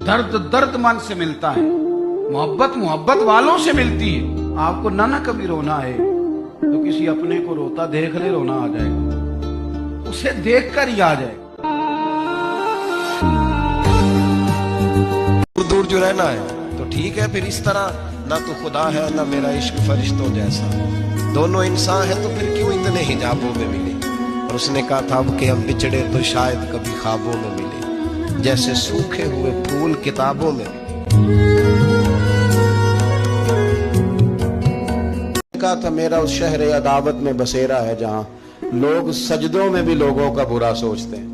दर्द दर्द मन से मिलता है, मोहब्बत मोहब्बत वालों से मिलती है। आपको ना कभी रोना है तो किसी अपने को रोता देख ले, रोना आ जाएगा, उसे देख कर ही आ जाएगा। दूर दूर जो रहना है तो ठीक है, फिर इस तरह ना तो खुदा है ना मेरा इश्क फरिश्तों जैसा, दोनों इंसान है तो फिर क्यों इतने हिजाबों में मिले। और उसने कहा था अब कि हम बिछड़े तो शायद कभी ख्वाबों में मिले, जैसे सूखे हुए फूल किताबों में। कहा था मेरा उस शहर अदावत में बसेरा है जहां लोग सजदों में भी लोगों का बुरा सोचते हैं।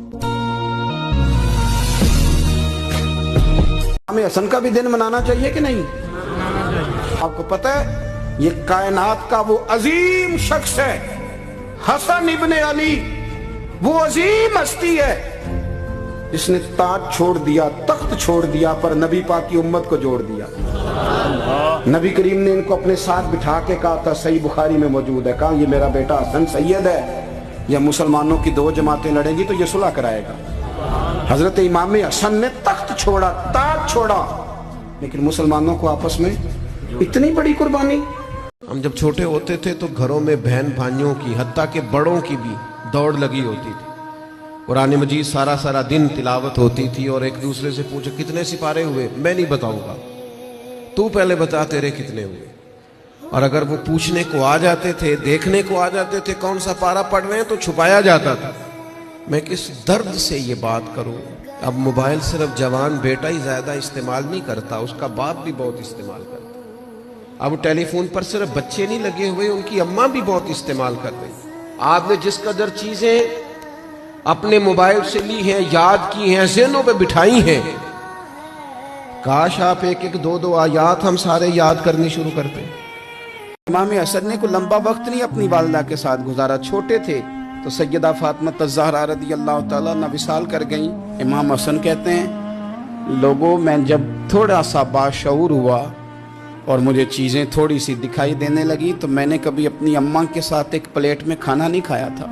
हमें हसन का भी दिन मनाना चाहिए कि नहीं? आपको पता है ये कायनात का वो अजीम शख्स है हसन इब्ने अली, वो अजीम हस्ती है जिसने ताज छोड़ दिया, तख्त छोड़ दिया, पर नबी पाक की उम्मत को जोड़ दिया। नबी करीम ने इनको अपने साथ बिठा के कहा था, सही बुखारी में मौजूद है, कहा ये मेरा बेटा हसन सैयद है, या मुसलमानों की दो जमातें लड़ेंगी तो ये सुलह कराएगा। हजरत इमाम हसन ने तख्त छोड़ा, ताज छोड़ा, लेकिन मुसलमानों को आपस में इतनी बड़ी कुर्बानी। हम जब छोटे होते थे तो घरों में बहन भाइयों की, हत्ता के बड़ों की भी दौड़ लगी होती थी। कुरान मजीद सारा सारा दिन तिलावत होती थी और एक दूसरे से पूछो कितने सिपारे हुए, मैं नहीं बताऊंगा, तू पहले बता तेरे कितने हुए। और अगर वो पूछने को आ जाते थे, देखने को आ जाते थे कौन सा पारा पढ़ रहे हैं, तो छुपाया जाता था। मैं किस दर्द से ये बात करूं। अब मोबाइल सिर्फ जवान बेटा ही ज्यादा इस्तेमाल नहीं करता, उसका बाप भी बहुत इस्तेमाल करता। अब टेलीफोन पर सिर्फ बच्चे नहीं लगे हुए, उनकी अम्मा भी बहुत इस्तेमाल कर रही। आपने जिस कदर चीजें अपने मोबाइल से ली हैं, याद की हैं, ज़हनों पे बिठाई हैं, काश आप एक एक दो दो आयात हम सारे याद करनी शुरू करते। इमाम हसन ने कोई लंबा वक्त नहीं अपनी वालिदा के साथ गुजारा। छोटे थे तो सैयदा फातिमा ज़हरा रज़ी अल्लाह तआला अन्हा विसाल कर गई। इमाम हसन कहते हैं, लोगों मैं जब थोड़ा सा बाशऊर हुआ और मुझे चीज़ें थोड़ी सी दिखाई देने लगी तो मैंने कभी अपनी अम्मा के साथ एक प्लेट में खाना नहीं खाया था।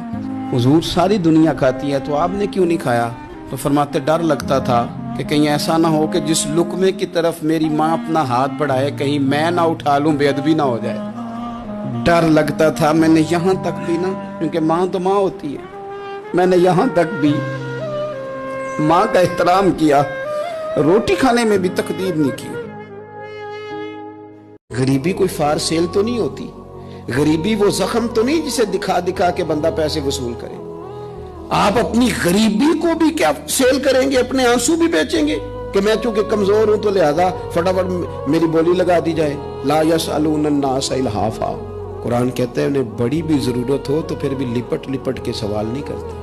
हुजूर सारी दुनिया खाती है तो आपने क्यों नहीं खाया? तो फरमाते डर लगता था कि कहीं ऐसा ना हो कि जिस लुकमे की तरफ मेरी माँ अपना हाथ बढ़ाए कहीं मैं ना उठा लूं, बेअदबी ना हो जाए। डर लगता था। मैंने यहाँ तक भी ना, क्योंकि माँ तो माँ होती है, मैंने यहाँ तक भी माँ का एहतराम किया, रोटी खाने में भी तकदीर नहीं की। गरीबी कोई फार सेल तो नहीं होती, गरीबी वो जख्म तो नहीं जिसे दिखा दिखा के बंदा पैसे वसूल करे। आप अपनी गरीबी को भी क्या सेल करेंगे, अपने आंसू भी बेचेंगे कि मैं चूंकि कमजोर हूं तो लिहाजा फटाफट मेरी बोली लगा दी जाए। ला यसअलून अन्नास इल्हाफा, कुरान कहता है उन्हें बड़ी भी जरूरत हो तो फिर भी लिपट लिपट के सवाल नहीं करते।